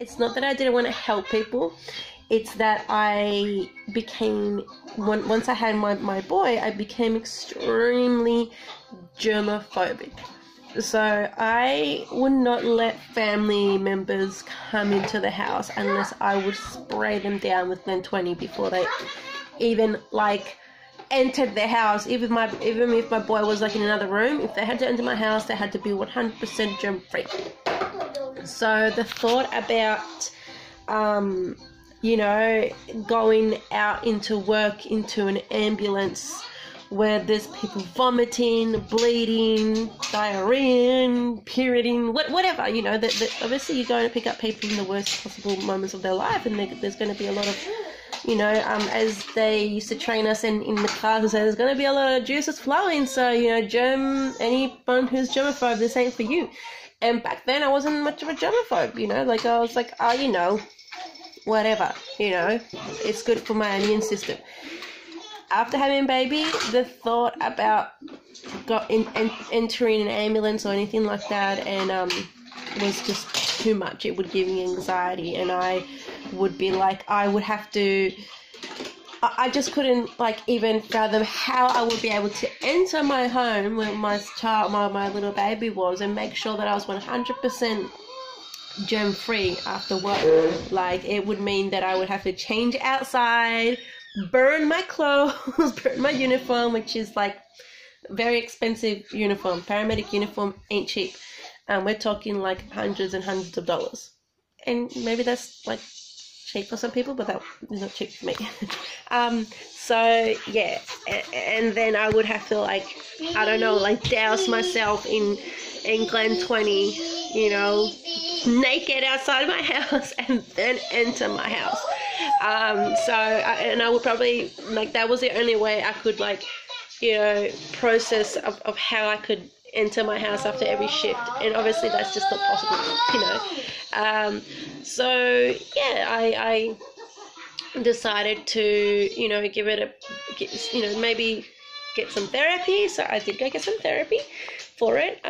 It's not that I didn't want to help people. It's that I became, once I had my boy, I became extremely germophobic. So I would not let family members come into the house unless I would spray them down with N20 before they even entered the house. Even if my boy was in another room, if they had to enter my house, they had to be 100% germ free. So the thought about going out into work into an ambulance where there's people vomiting, bleeding, diarrhea, perioding, whatever, that obviously you're going to pick up people in the worst possible moments of their life, and there's going to be a lot of, as they used to train us in the classes, there's going to be a lot of juices flowing, so, anyone who's germaphobe, this ain't for you. And back then I wasn't much of a germaphobe, I was like, whatever, it's good for my immune system. After having a baby, the thought about entering an ambulance or anything like that was just too much. It would give me anxiety, and I would be I would have to... I just couldn't even fathom how I would be able to enter my home where my little baby was and make sure that I was 100% germ-free after work. It would mean that I would have to change outside, burn my clothes, burn my uniform, which is very expensive uniform. Paramedic uniform ain't cheap. We're talking hundreds and hundreds of dollars. And maybe that's cheap for some people, but that is not cheap for me. So yeah, and then I would have to douse myself in Glen 20, naked outside my house and then enter my house. And I would probably, that was the only way I could, process of how I could enter my house after every shift. And obviously that's just not possible, So, yeah, I decided to, give it maybe get some therapy. So I did go get some therapy for it.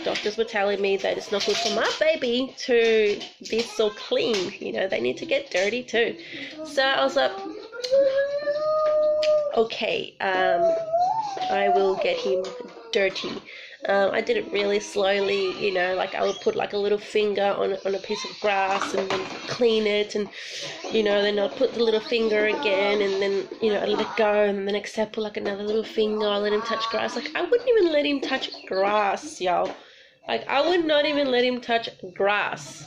Doctors were telling me that it's not good for my baby to be so clean. They need to get dirty too. So I was like, okay, I will get him dirty. I did it really slowly, I would put a little finger on a piece of grass and then clean it, and then I'd put the little finger again, and then I'd let it go, and then the next step put another little finger. I'll let him touch grass. I wouldn't even let him touch grass, y'all. I would not even let him touch grass.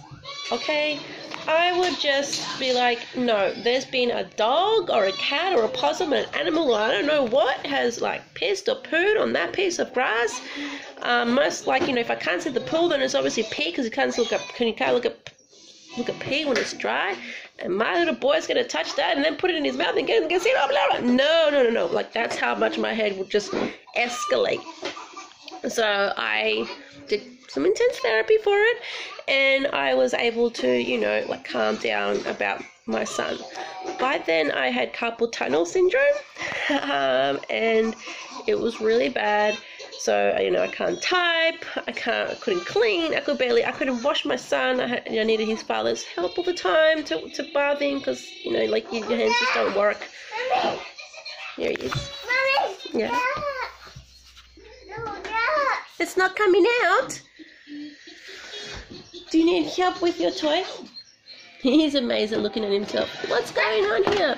Okay, I would just be no, there's been a dog or a cat or a possum or an animal, or I don't know what, has pissed or pooed on that piece of grass. Most if I can't see the pool, then it's obviously pee, because you can't look at pee when it's dry. And my little boy's gonna touch that and then put it in his mouth and get see blah, blah, blah. No. That's how much my head would just escalate. So I did some intense therapy for it, and I was able to, calm down about my son. By then I had carpal tunnel syndrome, and it was really bad. So, I can't type, I couldn't clean, I couldn't wash my son. I needed his father's help all the time to bath him, because, your hands just don't work. Here he is. Yeah. It's not coming out. Do you need help with your toy? He's amazed at looking at himself. What's going on here?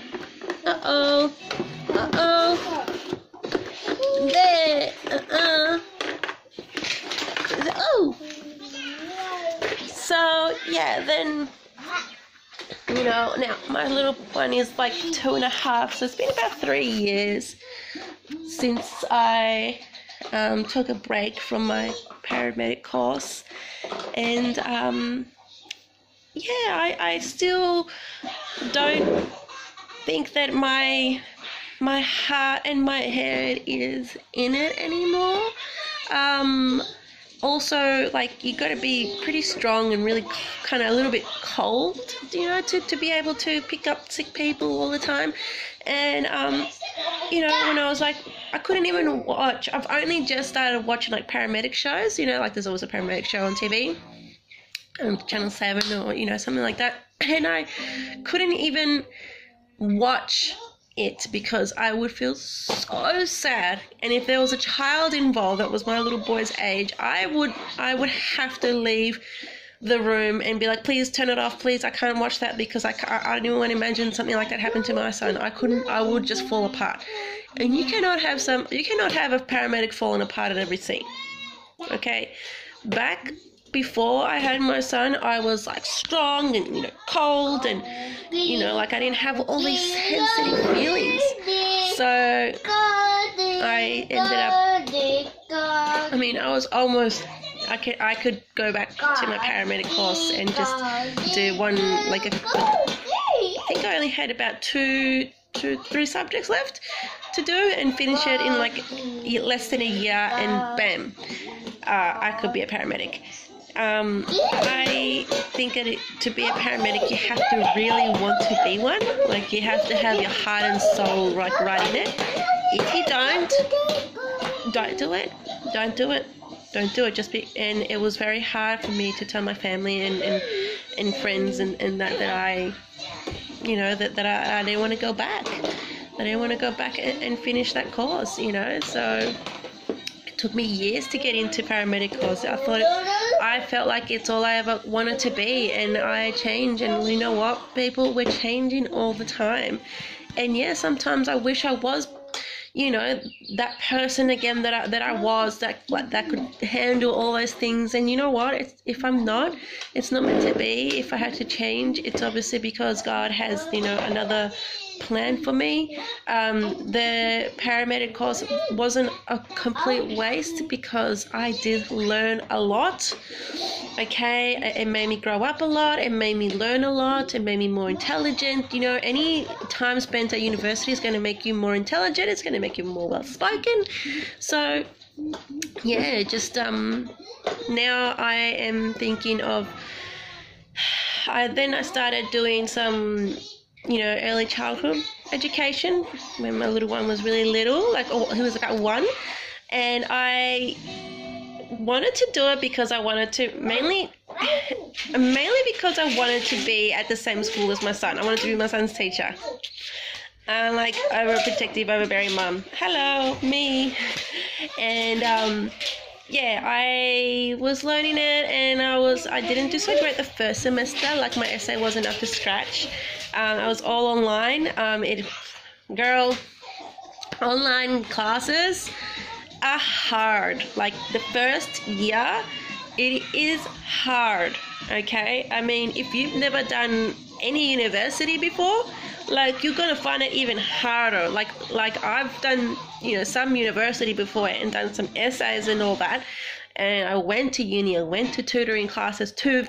Uh-oh. There. Oh. So, yeah, then, now my little one is 2.5, so it's been about 3 years since I took a break from my paramedic course, and I still don't think that my heart and my head is in it anymore. Also, you got to be pretty strong and really kind of a little bit cold, to be able to pick up sick people all the time. And when I was I couldn't even watch. I've only just started watching paramedic shows. There's always a paramedic show on TV. Channel 7 or, you know, something like that. And I couldn't even watch it because I would feel so sad. And if there was a child involved that was my little boy's age, I would have to leave the room and be like, please turn it off, please, I can't watch that, because I don't even want to imagine something like that happened to my son. I would just fall apart. And you cannot have a paramedic falling apart at every scene. Okay, back before I had my son, I was like strong and, you know, cold, and, you know, like I didn't have all these sensitive feelings. So I ended up, I mean, I was almost, I could go back to my paramedic course and just do one, like I think I only had about three subjects left to do and finish it in like less than a year, and bam, I could be a paramedic. I think that to be a paramedic, you have to really want to be one. Like, you have to have your heart and soul like right in it. If you don't do it. Don't do it. Don't do it. And it was very hard for me to tell my family and friends and that I, you know, that I didn't want to go back. I didn't want to go back and finish that course, you know. So it took me years to get into paramedic course. I felt like it's all I ever wanted to be, and I change. And you know what, people, we're changing all the time. And yeah, sometimes I wish I was, you know, that person again that I was, that could handle all those things. And you know what? If I'm not, it's not meant to be. If I had to change, it's obviously because God has, you know, another plan for me. The paramedic course wasn't a complete waste because I did learn a lot. Okay, it made me grow up a lot. It made me learn a lot. It made me more intelligent. You know, any time spent at university is going to make you more intelligent. It's going to make you more well-spoken. So, yeah, just now I am thinking of. I started doing some, you know, early childhood education when my little one was really little, like he was like 1, and I wanted to do it because I wanted to mainly because I wanted to be at the same school as my son. I wanted to be my son's teacher. I'm like overprotective, overbearing mum. Hello, me. And yeah, I was learning it, and I didn't do so great the first semester. Like, my essay wasn't up to scratch. I was all online. Online classes are hard. Like, the first year, it is hard. Okay, I mean, if you've never done any university before, like, you're gonna find it even harder. Like I've done, you know, some university before and done some essays and all that, and I went to uni, I went to tutoring classes to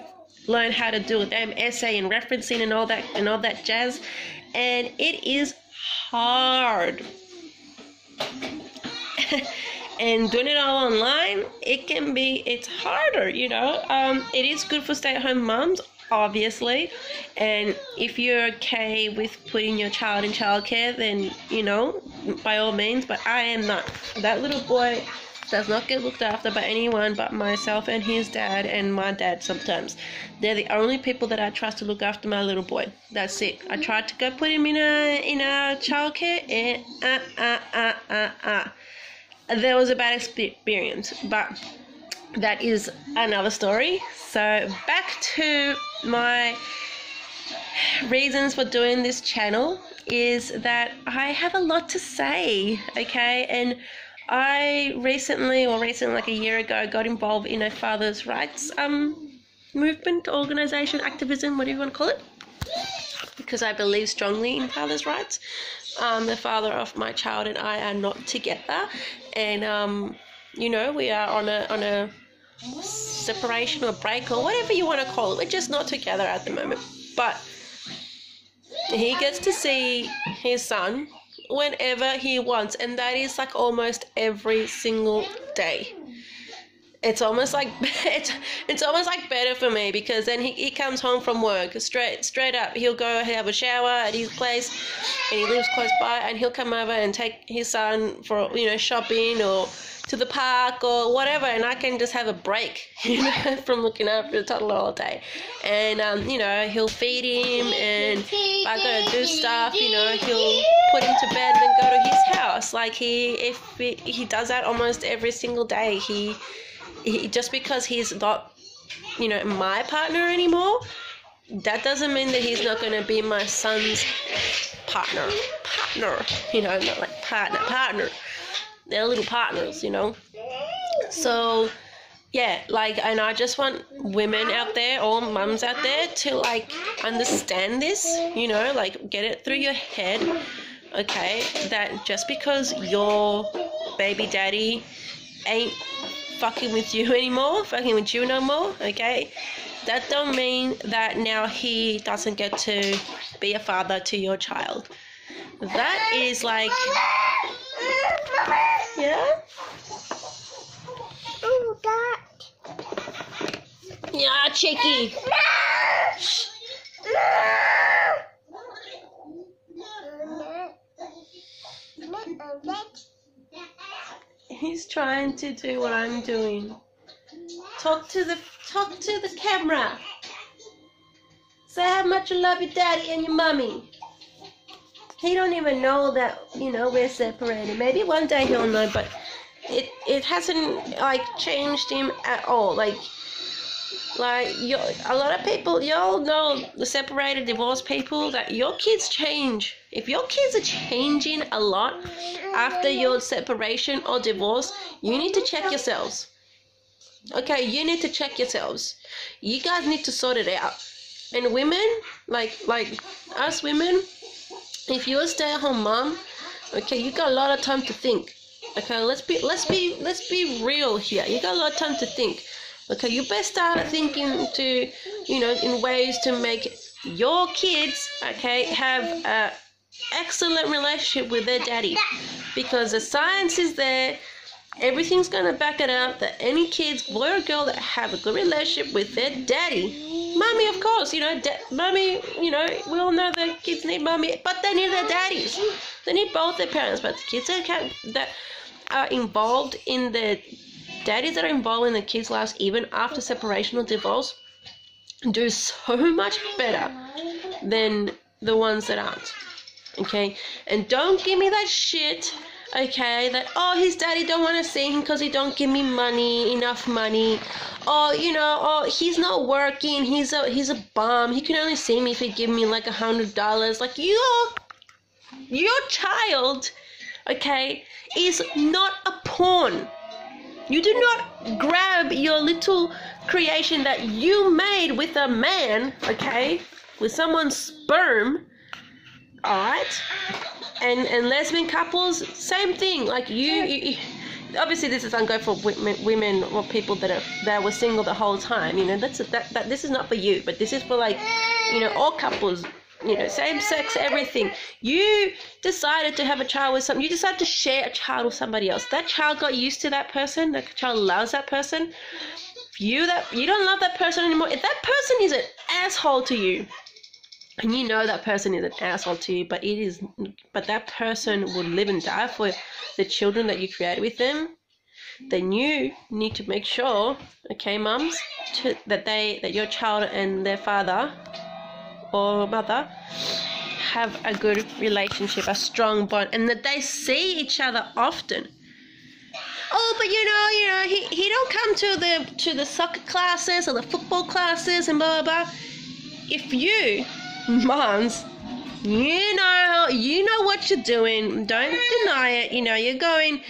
learn how to do a damn essay and referencing and all that jazz, and it is hard. And doing it all online, it's harder, you know. It is good for stay-at-home mums, obviously, and if you're okay with putting your child in childcare, then, you know, by all means, but I am not. That little boy does not get looked after by anyone but myself and his dad and my dad sometimes. They're the only people that I trust to look after my little boy. That's it. I tried to go put him in a childcare, and there was a bad experience, but that is another story. So back to my reasons for doing this channel is that I have a lot to say, okay? And I recently, like a year ago, got involved in a father's rights movement, organization, activism, whatever you want to call it, because I believe strongly in father's rights. The father of my child and I are not together, and you know, we are on a separation or break or whatever you want to call it. We're just not together at the moment, but he gets to see his son whenever he wants, and that is like almost every single day. It's almost like it's almost like better for me, because then he comes home from work straight up. He'll go have a shower at his place, and he lives close by, and he'll come over and take his son for, you know, shopping or to the park or whatever, and I can just have a break, you know, from looking after the toddler all day. And you know, he'll feed him, and if I gotta do stuff, you know, he'll put him to bed and then go to his house. Like he does that almost every single day. He just because he's not, you know, my partner anymore, that doesn't mean that he's not going to be my son's partner, you know, not like partner. They're little partners, you know. So, yeah, like, and I just want women out there, or mums out there, to, like, understand this, you know, like, get it through your head, okay, that just because your baby daddy ain't fucking with you no more, okay, that don't mean that now he doesn't get to be a father to your child. That is like, yeah? Oh, that. Yeah, cheeky. He's trying to do what I'm doing. Talk to the camera. Say how much you love your daddy and your mommy. He don't even know that, you know, we're separated. Maybe one day he'll know, but it hasn't, like, changed him at all. Like a lot of people, y'all know, the separated, divorced people, that your kids change. If your kids are changing a lot after your separation or divorce, you need to check yourselves. Okay, you need to check yourselves. You guys need to sort it out. And women, like us women, if you're a stay-at-home mom, okay, you got a lot of time to think. Okay, let's be real here. You got a lot of time to think. Okay, you best start thinking to, you know, in ways to make your kids, okay, have a excellent relationship with their daddy, because the science is there. Everything's gonna back it up that any kids, boy or girl, that have a good relationship with their daddy, mommy, of course, you know, mommy, you know, we all know that kids need mommy, but they need their daddies. They need both their parents. But the kids that are involved in the daddies that are involved in the kids' lives, even after separation or divorce, do so much better than the ones that aren't. Okay, and don't give me that shit. Okay, that, oh, his daddy don't want to see him because he don't give me enough money. Oh, you know, oh, he's not working, he's a bum, he can only see me if he give me like $100. Like, your child, okay, is not a pawn. You do not grab your little creation that you made with a man, okay, with someone's sperm, alright? And lesbian couples, same thing. Like you obviously this doesn't go for women or people that were single the whole time. You know, that this is not for you, but this is for, like, you know, all couples. You know, same sex, everything. You decided to have a child with something. You decided to share a child with somebody else. That child got used to that person. That child loves that person. You don't love that person anymore. If that person is an asshole to you, and you know that person is an asshole to you, but that person would live and die for the children that you create with them, then you need to make sure, okay, mums, that your child and their father or mother have a good relationship, a strong bond, and that they see each other often. Oh, but you know, he don't come to the soccer classes or the football classes and blah blah blah. If you, moms, you know what you're doing, don't deny it. You know, you're going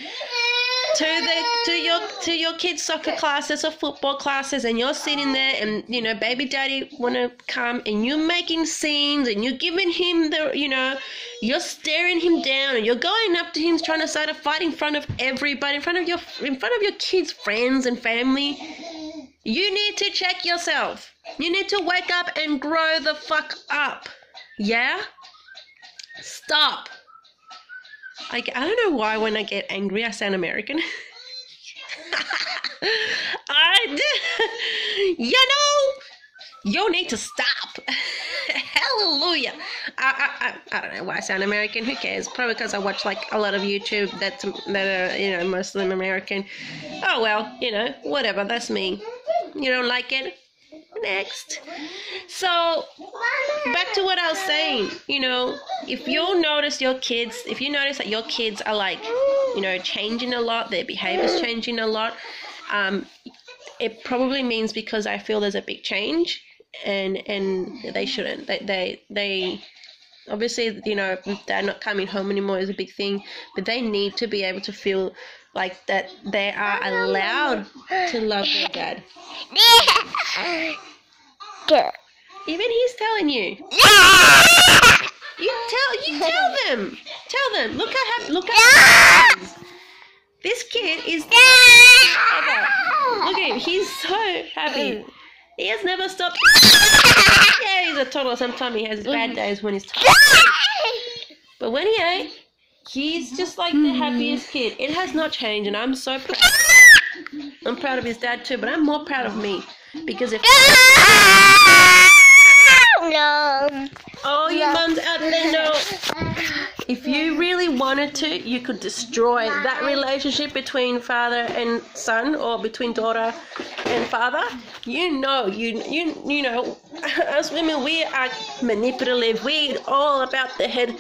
to your kids' soccer classes or football classes, and you're sitting there, and you know, baby daddy wanna come, and you're making scenes, and you're giving him you're staring him down, and you're going up to him trying to start a fight in front of everybody, in front of your kids' friends and family. You need to check yourself. You need to wake up and grow the fuck up. Yeah? Stop. I don't know why when I get angry I sound American. You need to stop. Hallelujah. I don't know why I sound American. Who cares? Probably because I watch like a lot of YouTube that are, you know, Muslim American. Oh well, you know, whatever. That's me. You don't like it? Next. So back to what I was saying. You know, if you notice that your kids are like, you know, changing a lot, their behavior's changing a lot, it probably means because I feel there's a big change, and they shouldn't. They obviously, you know, dad not coming home anymore is a big thing, but they need to be able to feel like that they are allowed to love their dad. Even he's telling you. You tell them. Tell them. Look how this kid is. Look at him. He's so happy. He has never stopped. Yeah, he's a toddler. Sometimes he has his bad days when he's tired. But when he ain't, he's just like the happiest kid. It has not changed, and I'm so proud. I'm proud of his dad too, but I'm more proud of me. Because if your mums out there know, if you really wanted to, you could destroy that relationship between father and son, or between daughter and father. You know, as women, we are manipulative. We all about the head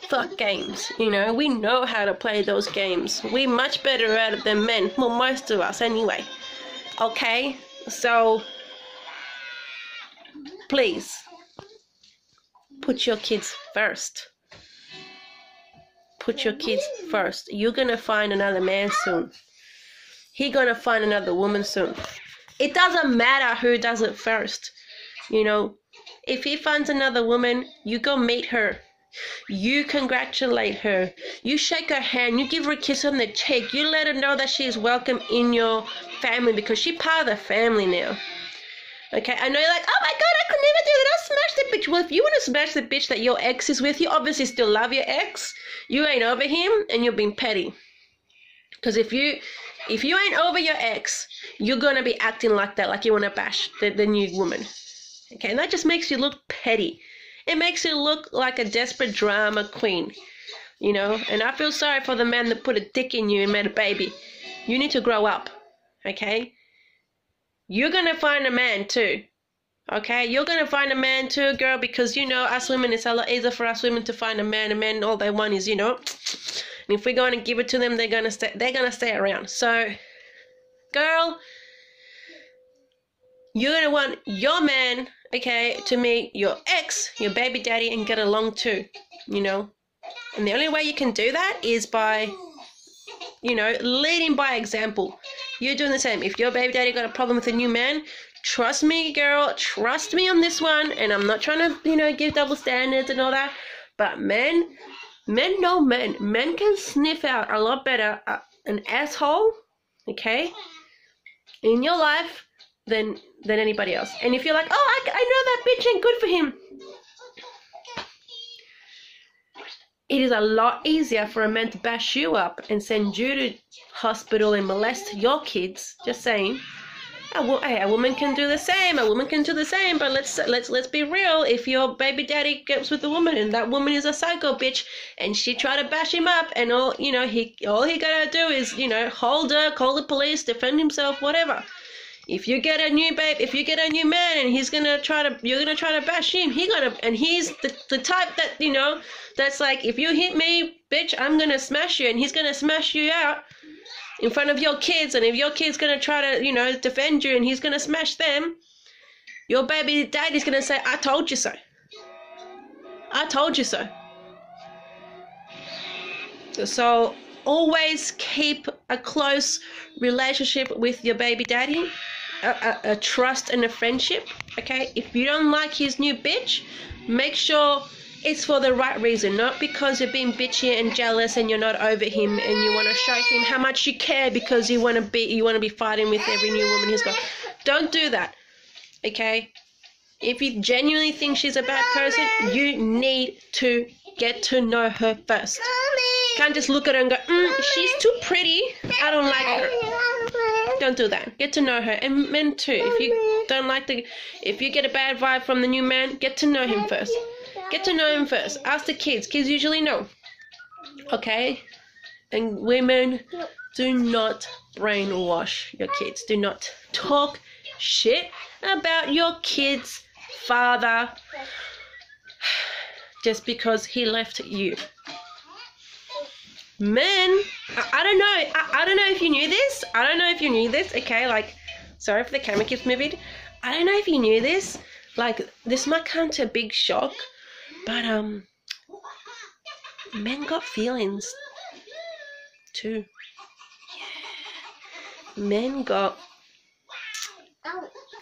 fuck games. You know, we know how to play those games. We're much better at it than men. Well, most of us anyway. Okay? So, please, put your kids first. Put your kids first. You're going to find another man soon. He's going to find another woman soon. It doesn't matter who does it first. You know, if he finds another woman, you go meet her. You congratulate her. You shake her hand. You give her a kiss on the cheek. You let her know that she is welcome in your family, because she's part of the family now. Okay, I know you're like, oh my god, I could never do that. I'll smash the bitch. Well, if you want to smash the bitch that your ex is with, you obviously still love your ex. You ain't over him, and you're being petty. Because if you ain't over your ex, you're gonna be acting like that, like you want to bash the new woman. Okay, and that just makes you look petty. It makes you look like a desperate drama queen, you know. And I feel sorry for the man that put a dick in you and made a baby. You need to grow up, okay? You're going to find a man too, okay? You're going to find a man too, girl, because, you know, us women, it's a lot easier for us women to find a man. And men, all they want is, you know, and if we're going to give it to them, they're going to stay around. So, girl, you're going to want your man, okay, to meet your ex, your baby daddy, and get along too, you know. And the only way you can do that is by, you know, leading by example. You're doing the same. If your baby daddy got a problem with a new man, trust me, girl, trust me on this one. And I'm not trying to, you know, give double standards and all that. But men know men. Men can sniff out a lot better an asshole, okay, in your life than anybody else. And if you're like, oh, I know that bitch ain't good for him, it is a lot easier for a man to bash you up and send you to hospital and molest your kids. Just saying. Hey, a woman can do the same. A woman can do the same. But let's be real. If your baby daddy gets with a woman and that woman is a psycho bitch and she try to bash him up, and all he gotta do is, you know, hold her, call the police, defend himself, whatever. If you get a new man and you're gonna try to bash him, he's the type that, you know, that's like, if you hit me, bitch, I'm gonna smash you, and he's gonna smash you out in front of your kids. And if your kid's gonna try to, you know, defend you and he's gonna smash them, your baby daddy's gonna say, I told you so. I told you so. So always keep a close relationship with your baby daddy, a trust and a friendship, okay? If you don't like his new bitch, make sure it's for the right reason, not because you're being bitchy and jealous and you're not over him and you want to show him how much you care because you want to be fighting with every new woman he's got. Don't do that, okay? If you genuinely think she's a bad person, you need to get to know her first. Can't just look at her and go, she's too pretty, I don't like her. Don't do that. Get to know her. And men too. If you get a bad vibe from the new man, get to know him first. Get to know him first. Ask the kids. Kids usually know. Okay? And women, do not brainwash your kids. Do not talk shit about your kid's father just because he left you. Men, I don't know. I don't know if you knew this. I don't know if you knew this. Okay, like, sorry if the camera keeps moving. I don't know if you knew this. Like, this might come to a big shock, but men got feelings too. Yeah. Men got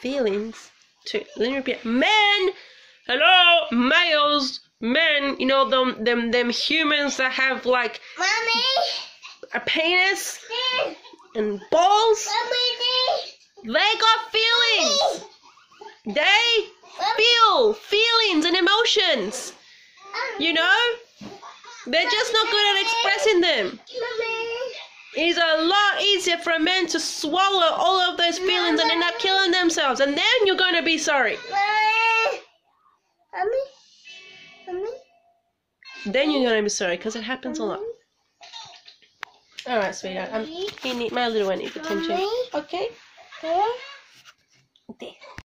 feelings too. Let me repeat. Men, hello, males, men. You know them humans that have like a penis and balls. They got feelings. They feel feelings and emotions. You know? They're just not good at expressing them. It's a lot easier for a man to swallow all of those feelings and end up killing themselves. And then you're going to be sorry. Then you're going to be sorry because it happens a lot. Alright, sweetheart. My little one needs attention. Okay? There.